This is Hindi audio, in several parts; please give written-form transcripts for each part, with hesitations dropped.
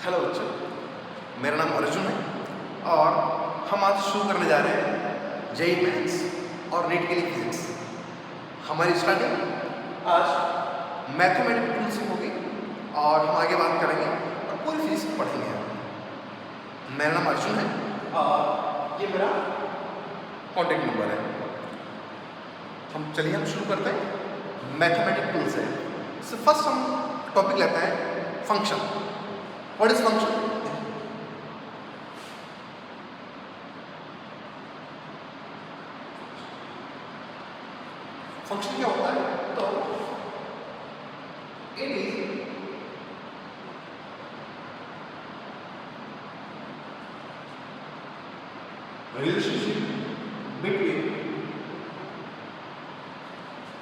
हेलो बच्चों, मेरा नाम अर्जुन है और हम आज शुरू करने जा रहे हैं जेईई मैथ्स और नीट के लिए फिजिक्स। हमारी स्टार्टिंग आज मैथमेटिकल टूल से होगी और हम आगे बात करेंगे और पूरी फिजिक्स पढ़ेंगे। मेरा नाम अर्जुन है और ये मेरा कॉन्टेक्ट नंबर है। हम शुरू करते हैं मैथमेटिकल टूल से। फर्स्ट हम टॉपिक लेते हैं function. What is function? Function क्या होता है? तो it is relationship between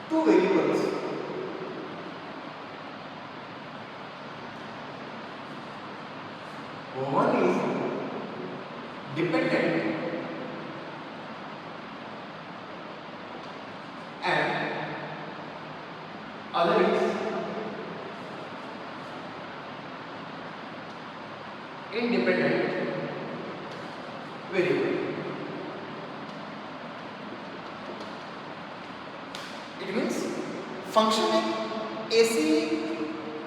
two variables one is dependent and other is independent variable. It means function एक ऐसी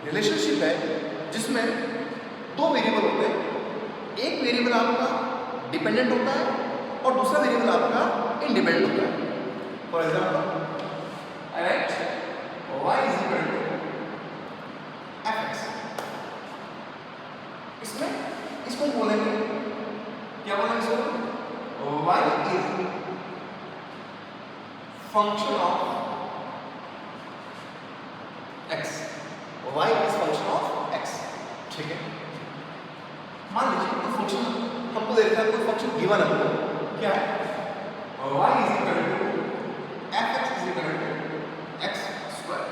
रिलेशनशिप है जिसमें दो वेरिएबल होते हैं। एक वेरिएबल आपका डिपेंडेंट होता है और दूसरा वेरिएबल आपका इंडिपेंडेंट होता है। For example I write y is equal to fx। इसमें इसको बोलेंगे क्या बोलेंगे इसको? y is function of x। y is function of x। ठीक है, मान लीजिए कोई फंक्शन हमको दे रखा है, कोई फंक्शन गिवन है, क्या है? y is equal to fx is equal to x square.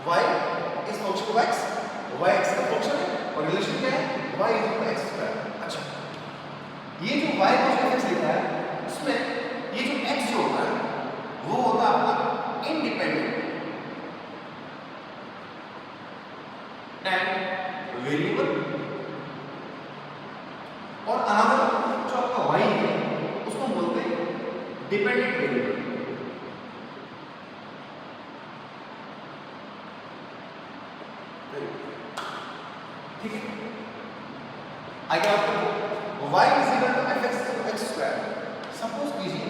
y is function of x, y x का फंक्शन है और रिलेशन क्या है? y is equal to x square. अच्छा, ये जो y को fx लिखा है उसमें ये जो x जो होता है वो होता है आपका इंडिपेंडेंट एंड वेरिएबल, और अनदर जो आपका y है उसको हम बोलते हैं डिपेंडेंट वेरिएबल। ठीक है, आगे आपको y is equal to fx x square. Suppose कीजिए,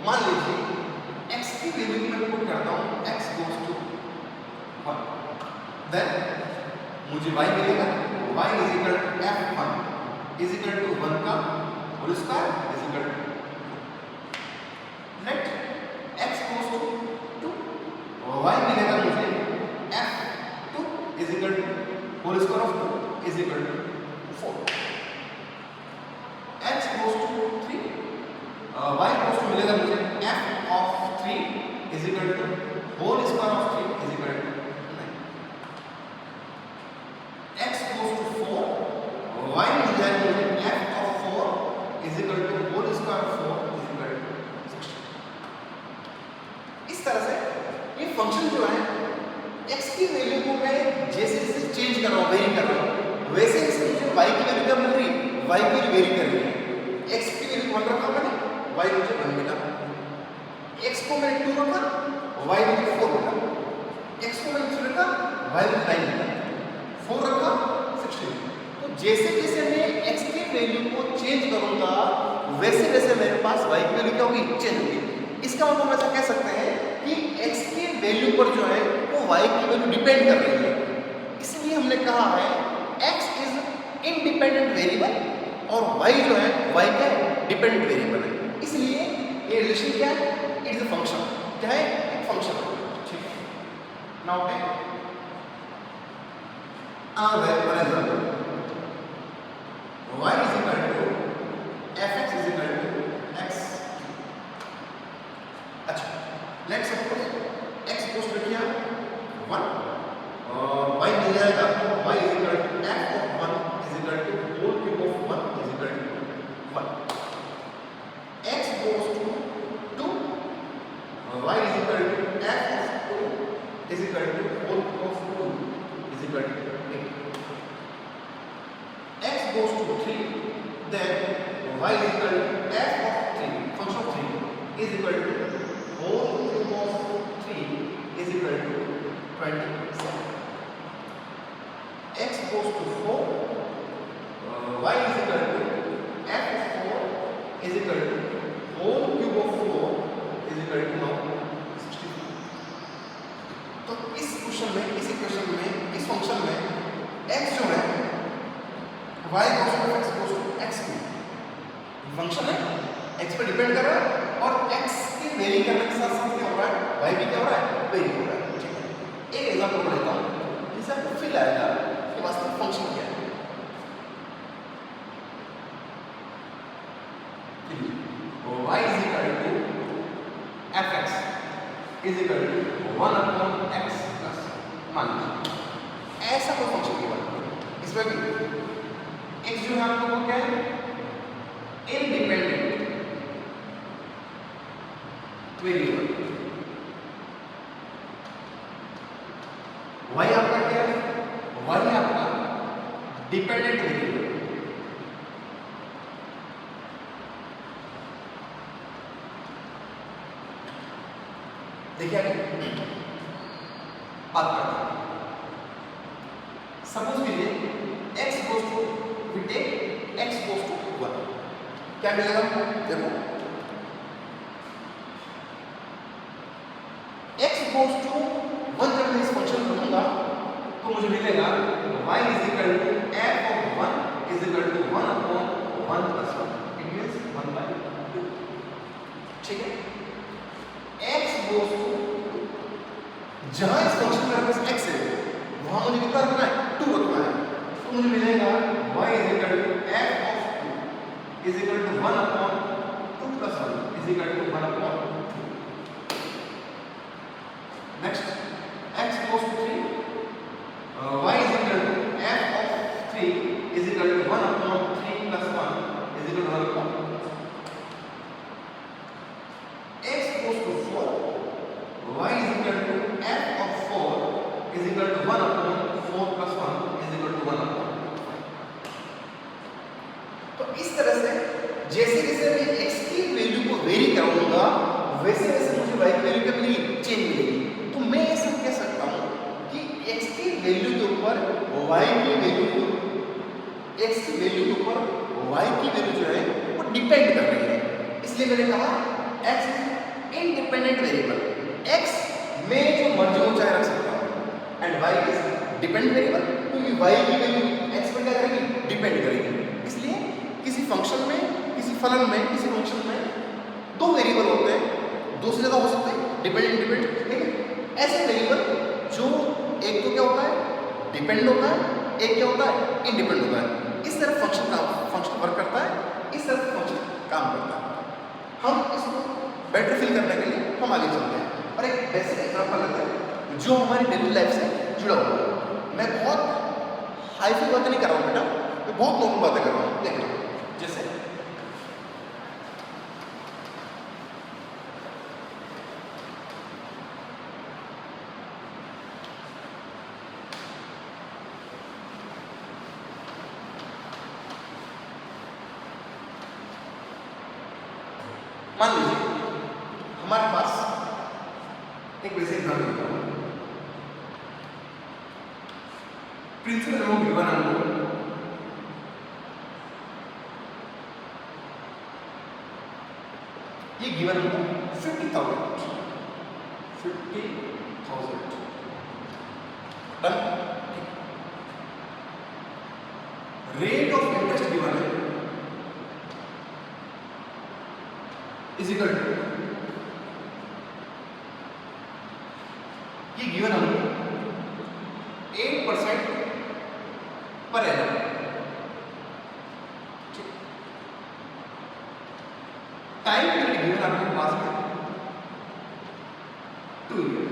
मान लीजिए x की वैल्यू मैं पुट करता हूं x गोस टू 1, देन मुझे y मिलेगा y is equal to f1 is equal to 1 का whole square is equal to next x goes to 2, y मिलेगा मुझे f2 is equal to whole square of 2 is equal to 4। x goes to 3, y goes to मिलेगा मुझे f of 3 is equal to whole square of 3 is equal to 9। x goes to 4, y मिल जाएगा मुझे f of 4 is equal to whole square of 4 is equal to 16। इस तरह से ये फंक्शन जो है x की वैल्यू को मैं जैसे जैसे चेंज कर रहा हूँ, वेरी कर रहा हूँ, वैसे इसकी जो y की वैल्यू क्या मिल रही है? y की वैल्यू वेरी कर रही है। x की वैल्यू 1 रखा मैंने, y मुझे 1 मिला। x को मैंने 2 रखा, y मुझे 4 मिला। x को मैंने 3 रखा, y मुझे 9 मिला। 4 रखा 16। तो जैसे जैसे मैं x की वैल्यू को चेंज करूंगा वैसे वैसे मेरे पास y की वैल्यू क्या होगी? चेंज होगी। इसका मतलब हम ऐसा कह सकते हैं कि x की वैल्यू पर जो है वो y की वैल्यू डिपेंड कर रही है। इसलिए हमने कहा है x इज इंडिपेंडेंट वेरिएबल और y जो है y का डिपेंडेंट वेरिएबल है। इसलिए ये रिलेशन क्या है? It is a function. क्या है? एक फंक्शन। ठीक है, now take another example, y is equal to fx is equal to x। अच्छा, let's suppose x goes to क्या 1 और y मिल जाएगा y is equal to f of 1 is equal to whole cube of 1 is equal to 1। x goes to 2, y is equal to f of 2 is equal to whole cube of 2 is equal to 8। 27. X goes to 4, y is equal to f of 4 is equal to whole cube of 4 is equal to now 64. तो इस क्वेश्चन में, इस इक्वेशन में, इस फंक्शन में x जो है y goes to x goes to x cube function है x पे डिपेंड कर रहा है और x के वेरी करने के साथ साथ क्या हो रहा है y भी क्या हो रहा है वेरी हो रहा है। ठीक है, एक एग्जांपल लेता हूँ जिससे आपको फील आएगा कि वास्तविक फंक्शन क्या है। y is equal to fx is equal to 1 upon x plus मान लीजिए ऐसा कोई फंक्शन की बात इसमें भी x जो है आप लोगों को क्या है इंडिपेंडेंट वेरिएबल, y आपका क्या है y आपका डिपेंडेंट वेरिएबल। देखिए आगे बात करते हैं। सपोज कीजिए x goes to we take x goes to 1 क्या मिलेगा देखो x गोज टू 1 जब मैं इस फंक्शन को लूंगा तो मुझे मिलेगा y is equal to f of 1 is equal to 1 upon 1 plus 1 it means 1/2। ठीक है, x गोज टू जहां इस फंक्शन में बस x है वहां मुझे कितना रखना है 2 रखना है तो मुझे मिलेगा y is equal to f of 2 is equal to 1 upon 2 plus 1 is equal to 1 upon 2। Next x goes to 3 y is equal to f of 3 is equal to 1 upon 3 plus 1 is equal to 1 upon x goes to 4 y is equal to f of 4 is equal to 1 upon 4 plus 1 is equal to 1 upon। तो इस तरह से जैसे जैसे मैं x की वैल्यू को वेरी कराऊंगा वैसे वैसे मुझे y की वैल्यू कितनी चेंज मिलेगी। तो मैं ऐसा कह सकता हूं कि x की वैल्यू के ऊपर y की वैल्यू x की वैल्यू के ऊपर y की वैल्यू जो है वो डिपेंड कर रही है। इसलिए मैंने कहा x इंडिपेंडेंट वेरिएबल, x में जो मर्जी ऊंचाई रख सकता हूं and y is dependent variable क्योंकि y की वैल्यू x पर क्या करेगी डिपेंड करेगी। इसलिए किसी फंक्शन में, किसी फलन में, किसी फंक्शन में दो वेरिएबल होते हैं, दो से ज्यादा हो सकते हैं डिपेंडेंट इंडिपेंडेंट, लेकिन ऐसे वेरिएबल जो एक तो क्या होता है डिपेंड होता है, एक क्या होता है इंडिपेंडेंट होता है। इस तरह फंक्शन वर्क करता है, इस तरह फंक्शन काम करता है। हम इसको बेटर फील करने के लिए हम आगे चलते हैं और एक बेसिक एग्जांपल लेते हैं जो हमारी डेली लाइफ से जुड़ा हुआ है। मैं बहुत हाई फाई बातें नहीं कर रहा हूँ बेटा, मैं बहुत नॉर्मल बातें कर रहा हूँ। देखो जैसे मान लीजिए हमारे पास एक वैसे एग्जाम्पल देता हूं, प्रिंसिपल अमाउंट गिवन अमाउंट ये given amount 50,000 done. Rate of interest given है इज इक्वल टू ये given amount 8% per annum. Time period given आपके पास में 2 ईयर।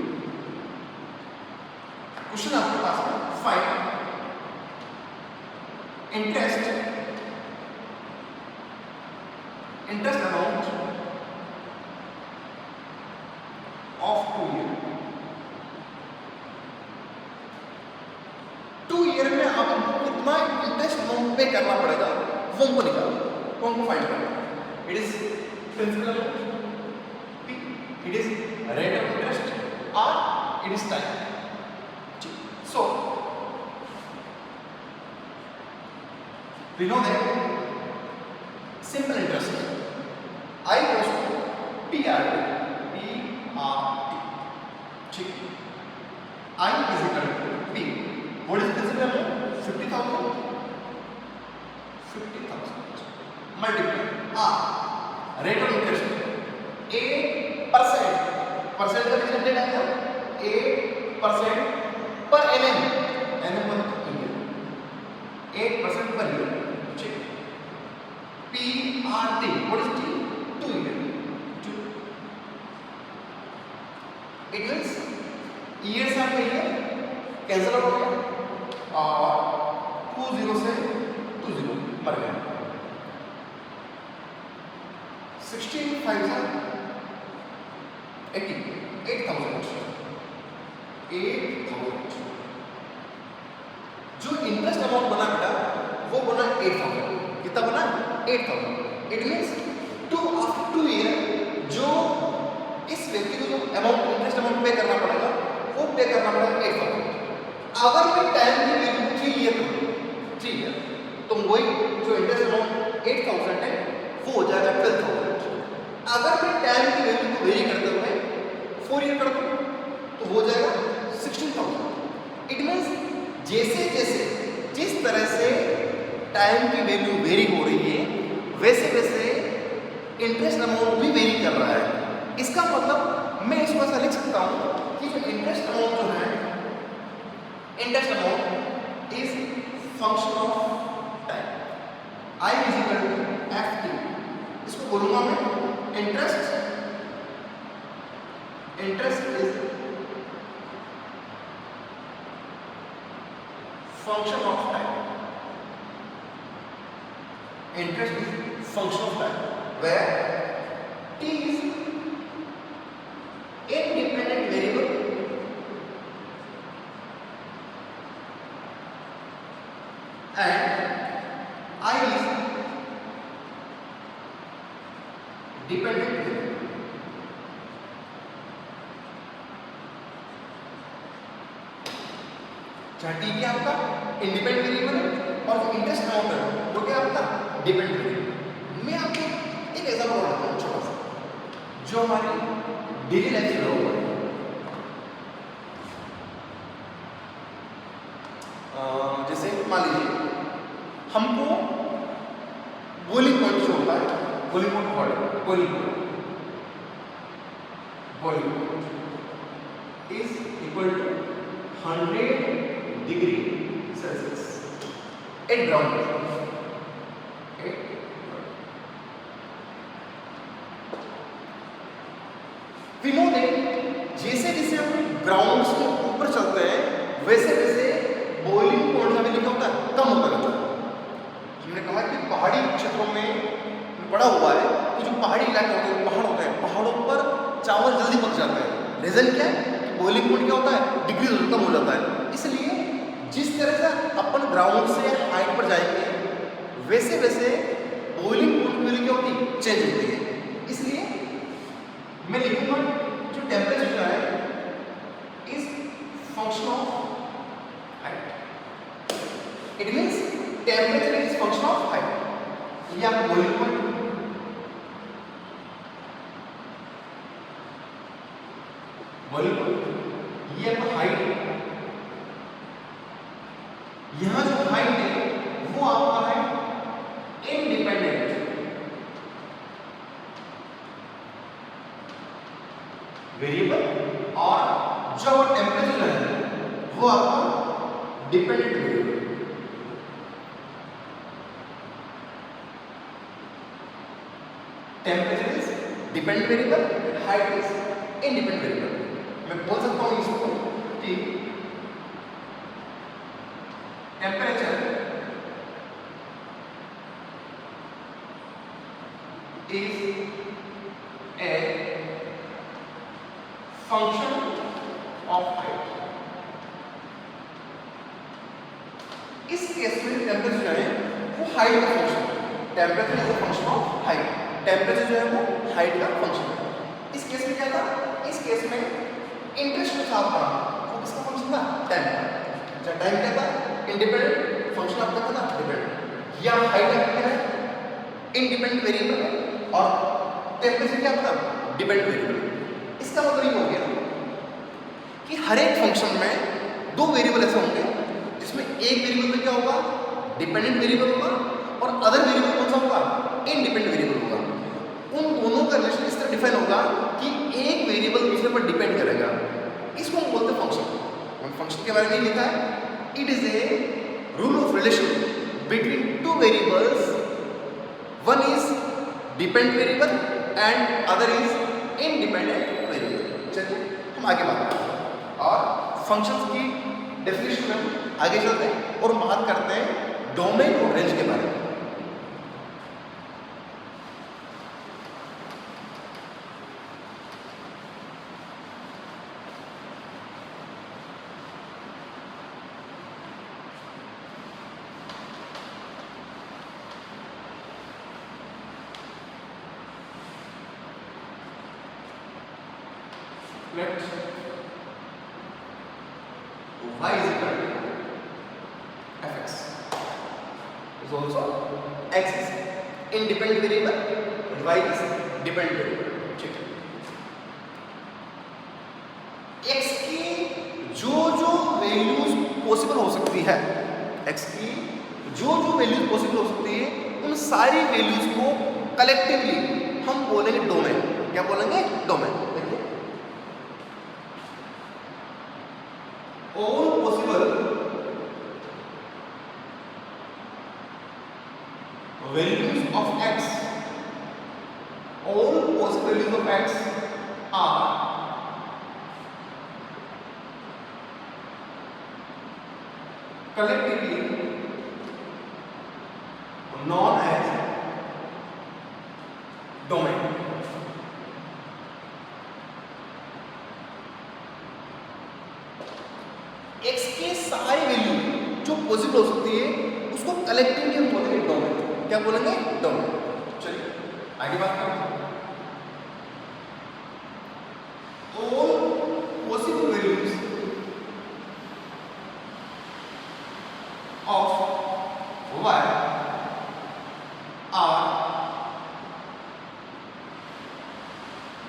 क्वेश्चन आपके पास में find interest amount of 2 year. 2 year में आपको कितना इंटरेस्ट अमाउंट पे करना पड़ेगा वो हमको निकालना, वो हमको फाइंड करना। It is principal amount, it is rate of interest और it is time. We know that simple interest I goes to PRT. ठीक, I is equal to P. What is principal amount? 50,000. 50,000 multiply R. Rate of interest 8%. Percent का रिजल्टेड आएगा 8% पर एनएम मतलब ईयर 8% पर ईयर ठीक PRT what is T 2 year 2 it means years आ गए कैंसिल हो गया और 20 से 20 मर गया 16 5 8,000 जो इंटरेस्ट अमाउंट बना बेटा वो बना 8,000 कितना बना 8,000 इट मींस आफ्टर 2 ईयर जो इस व्यक्ति को जो अमाउंट इंटरेस्ट अमाउंट पे करना पड़ेगा वो पे करना पड़ेगा 8,000 अगर मैं टाइम की वैल्यू 3 ईयर ठीक है तो वही जो इंटरेस्ट अमाउंट 8,000 है वो हो जाएगा 12,000 अगर मैं टाइम की वैल्यू को वेरी करते हुए 4 ईयर कर दूं तो हो जाएगा 16,000 इट मींस जैसे जैसे जिस तरह से टाइम की वैल्यू वेरी हो रही है वैसे वैसे इंटरेस्ट अमाउंट भी वेरी कर रहा है इसका मतलब मैं इसको ऐसा लिख सकता हूं कि जो इंटरेस्ट अमाउंट जो है interest amount is function of time I is equal to FT इसको बोलूंगा मैं interest is function of time. Interest is function of time where t is independent variable and I is dependent variable. T क्या आपका इंडिपेंडेंट वेरिएबल है और जो इंटरेस्ट अमाउंट है वो क्या आपका डिपेंडेंट वेरिएबल मैं आपको एक एग्जांपल बताता हूं छोटा सा जो हमारी डेली लाइफ में होगा जैसे मान लीजिए हमको बॉइलिंग पॉइंट जो होता है boiling point boiling point is equal to 100 degree Celsius at ground we know that जैसे जैसे हम ग्राउंड से ऊपर चलते हैं वैसे वैसे बॉइलिंग पॉइंट का वैल्यू क्या होता है कम होता रहता है हमने कहा कि पहाड़ी क्षेत्रों में पड़ा हुआ है कि जो पहाड़ी इलाके होते हैं पहाड़ होते हैं पहाड़ों पर चावल जल्दी पक जाता है रीजन क्या है बॉइलिंग पॉइंट क्या होता है डिग्री कम हो जाता है इसलिए जिस तरह से अपन ग्राउंड से हाइट पर जाएंगे वैसे वैसे बॉइलिंग पॉइंट की वैल्यू क्या होती है चेंज होती है इसलिए मैं लिखूंगा जो टेम्परेचर जो है is function of height it means temperature is function of height ये आपका बॉइलिंग पॉइंट ये आपका हाइट यहां जो हाइट है वो आपका है इंडिपेंडेंट वेरिएबल और जो टेम्परेचर है वो आपका dependent variable temperature is dependent variable height is independent variable मैं बोल सकता हूं इसको कि temperature is a function of height इस केस में टेम्परेचर जो है वो हाइट का function temperature is a function of height temperature जो है वो हाइट का फंक्शन है इस केस में क्या था इस केस में इंटरेस्ट जो था आपका वो किसका फंक्शन था टाइम का अच्छा टाइम क्या था इंडिपेंडेंट फंक्शन आपका था डिपेंडेंट या हाइट आपका है इंडिपेंडेंट वेरिएबल और टेम्परेचर क्या आपका डिपेंडेंट वेरिएबल। इसका मतलब ये हो गया कि हर एक फंक्शन में दो वेरिएबल ऐसे होंगे जिसमें एक वेरिएबल में क्या होगा डिपेंडेंट वेरिएबल होगा और अदर वेरिएबल कौन सा होगा इंडिपेंडेंट वेरिएबल होगा। उन दोनों का रिलेशन इस तरह डिफाइन होगा कि एक वेरिएबल दूसरे पर डिपेंड करेगा। इसको हम बोलते हैं फंक्शन। फंक्शन के बारे में लिखा है it is a rule of relation between two variables, one is dependent variable and other is independent variable. चलिए हम आगे बात करते हैं और फंक्शंस की डेफिनेशन में हम आगे चलते हैं और बात करते हैं डोमेन और रेंज के बारे में। Let y is equal to fx is also x is independent variable and y is dependent variable। ठीक है, x की जो वैल्यूज पॉसिबल हो सकती है, x की जो वैल्यूज पॉसिबल हो सकती है उन सारी वैल्यूज को कलेक्टिवली हम बोलेंगे डोमेन। क्या बोलेंगे domain. all possible values of x, all possible values of x are collectively known as domain। x के सारी वैल्यू जो पॉसिबल हो सकती है उसको कलेक्टिवली हम बोलेंगे डोमेन। क्या बोलेंगे डोमेन। चलिए आगे बात करते हैं। All possible values of y are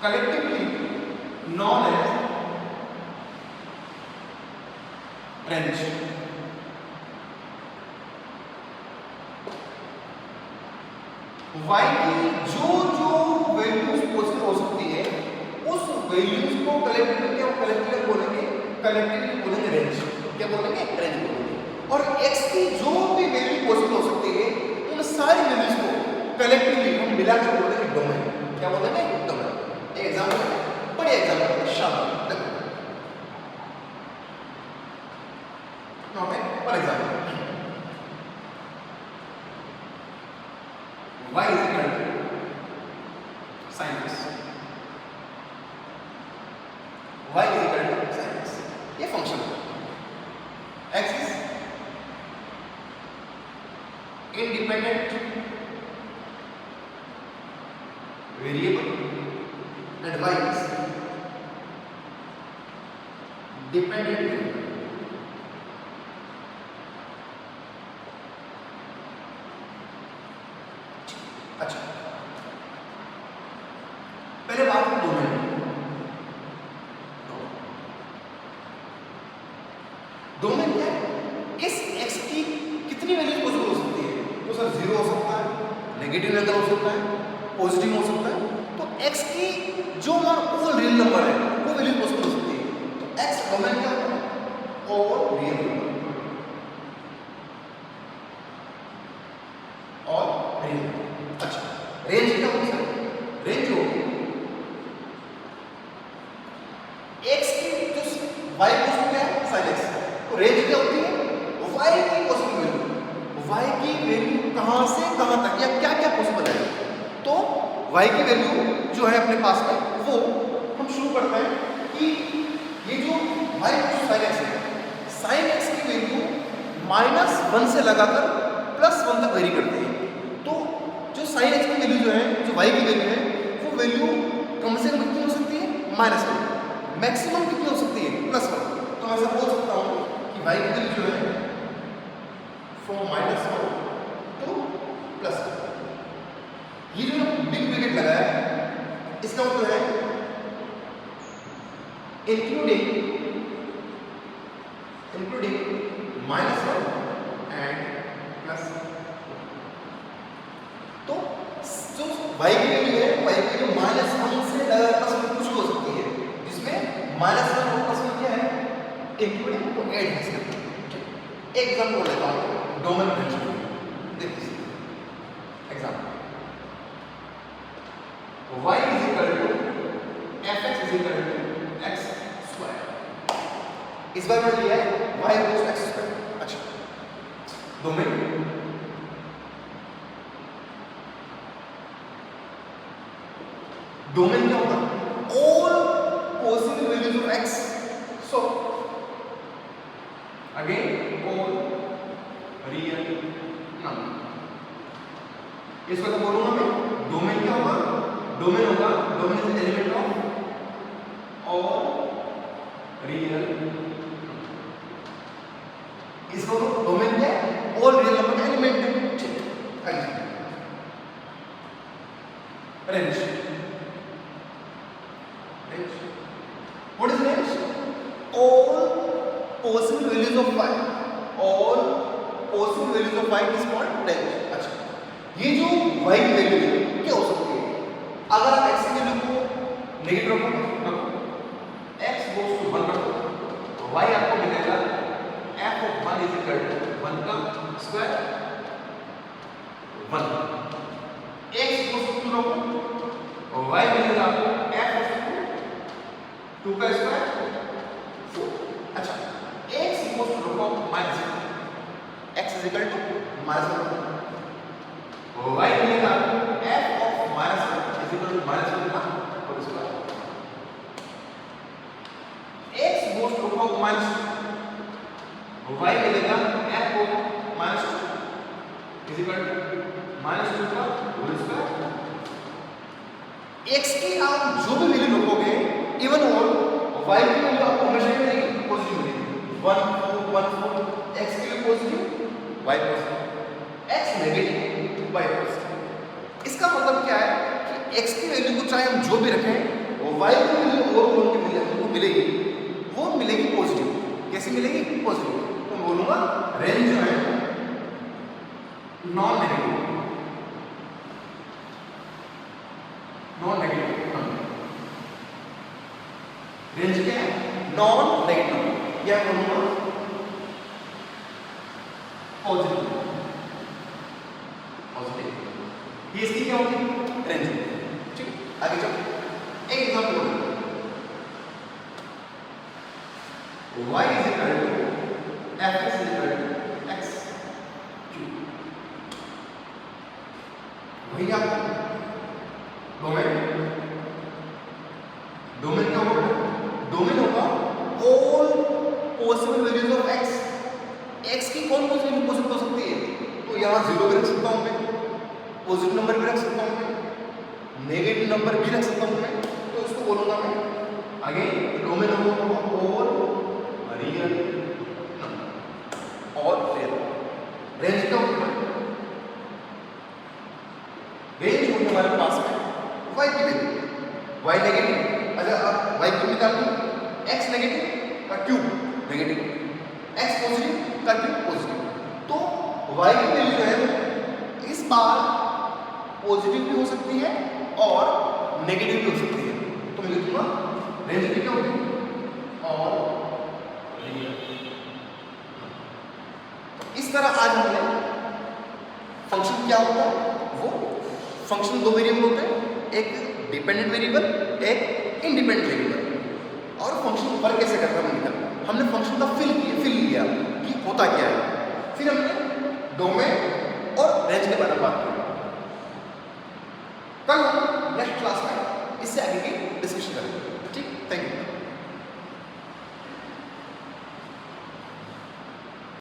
collectively known as range. y की जो वैल्यूज पॉसिबल हो सकती है उस वैल्यूज को कलेक्टिवली बोलेंगे रेंज। क्या बोलेंगे रेंज बोलेंगे। और x की जो भी वैल्यू पॉसिबल हो सकती है उन सारी वैल्यूज को कलेक्टिवली हम मिलाकर बोलेंगे डोमेन। क्या बोलेंगे डोमेन। एक एग्जांपल, बड़े एग्जांपल शामिल देखो। For example, y is equal to sin x, y is equal to sin x। ये फंक्शन है। x is independent variable and y is dependent variable। अच्छा, पहले बात करें डोमेन। डोमेन क्या है? इस x की कितनी वैल्यू पॉसिबल हो सकती है? तो सर 0 हो सकता है, नेगेटिव नंबर हो सकता है, पॉजिटिव हो सकता है। तो x की जो मान ऑल रियल नंबर है वो वैल्यू पॉसिबल हो सकती है। तो x डोमेन क्या होता है? ऑल रियल नंबर और रियल। अच्छा, रेंज क्या होती है? रेंज हो x की जो y पॉसिबल क्या है? sin x। तो रेंज क्या होती है? y की पॉसिबल वैल्यू। y की वैल्यू कहां से कहां तक या क्या क्या पॉसिबल है? तो y की वैल्यू जो है अपने पास में वो हम शुरू करते हैं कि ये जो y sin x है, sin x की वैल्यू -1 से लगाकर +1 तक वेरी करती है। तो जो sin x की वैल्यू जो है, जो y की वैल्यू है, वो वैल्यू कम से कम कितनी हो सकती है? -1। मैक्सिमम कितनी हो सकती है? +1। तो मैं ऐसा बोल सकता हूँ कि y की वैल्यू जो है फ्रॉम -1 to प्लस ये जो बिग ब्रैकेट लगा है इसका मतलब है इंक्लूडिंग -1 एंड प्लस। तो जो y की वैल्यू है y की वैल्यू -1 से प्लस कुछ हो सकती है, जिसमें -1 और प्लस क्या है इंक्लूडिंग को ऐड कर सकते हैं। एक एग्जांपल लेता हूं डोमेन रेंज। देखिए example y is equal to fx is equal to x square। इस बार मैंने लिया है y equals x square। अच्छा डोमेन क्या होगा all possible values of x। so again all real number। इसको तो बोलूंगा मैं डोमेन क्या होगा, domain is element of all real. इसको डोमेन क्या है ऑल रियल नंबर का एलिमेंट है। ठीक है range what is range all possible values of y, all possible values of y is called range। अच्छा ये जो y की वैल्यू है क्या हो सकती है, अगर आप x की वैल्यू को नेगेटिव रखो x goes to 1 रखो तो y आपको मिलेगा f of 1 is equal to 1 का स्क्वायर 1। x goes to 2 रखो और y मिलेगा आपको f of 2 का स्क्वायर 4। अच्छा x equals to रखो -1 x is equal to -1 और y मिलेगा f of -1 is equal to -1 का whole square. x goes to रखो -2 और y मिलेगा f of -2 is equal to -2 का होल स्क्वायर। x की आप जो भी वैल्यू रखोगे इवन और y की वैल्यू आपको हमेशा मिलेगी पॉजिटिव मिलेगी 1 4 1 4 x की value positive y positive x negative y positive. इसका मतलब क्या है कि x की वैल्यू को चाहे हम जो भी रखें वो y की वैल्यू और उनकी वैल्यू हमको मिलेगी, वो मिलेगी पॉजिटिव। कैसे मिलेगी पॉजिटिव, तो मैं बोलूंगा रेंज जो है नॉन नेगेटिव रेंज क्या है नॉन नेगेटिव या बोलूंगा पॉजिटिव। ये इसकी क्या होगी रेंज। ठीक है आगे चलो एक example low y is equal to fx is equal to x cube। वही आप डोमेन क्या होगा, डोमेन होगा all possible values of x। x की कौन कौन सी वैल्यू पॉसिबल हो सकती है, तो यहाँ 0 भी रख सकता हूँ मैं, पॉजिटिव नंबर भी रख सकता हूँ मैं, नेगेटिव नंबर भी रख सकता हूँ मैं। तो इसको बोलूंगा मैं अगेन डोमेन होगा ऑल रियल नंबर और रियल। रेंज क्या होगा, रेंज होगी हमारे पास में y की वैल्यू y नेगेटिव। अच्छा अब y क्यूब निकाल लो, x नेगेटिव का क्यूब नेगेटिव, x पॉजिटिव का क्यूब पॉजिटिव। तो y की वैल्यू जो है इस बार पॉजिटिव भी हो सकती है और नेगेटिव भी हो सकती है। तो मैं लिखूंगा रेंज भी क्या होगी और रियल। इस तरह आज हमने फंक्शन क्या होता है, वो फंक्शन दो वेरिएबल होते हैं, एक डिपेंडेंट वेरिएबल एक इंडिपेंडेंट वेरिएबल, और फंक्शन वर्क कैसे करता है हमने फंक्शन का फिल लिया कि होता क्या है, फिर हमने डोमेन और रेंज के बारे में बात की। कल हम नेक्स्ट क्लास में इससे आगे की डिस्कशन करेंगे। ठीक, थैंक यू।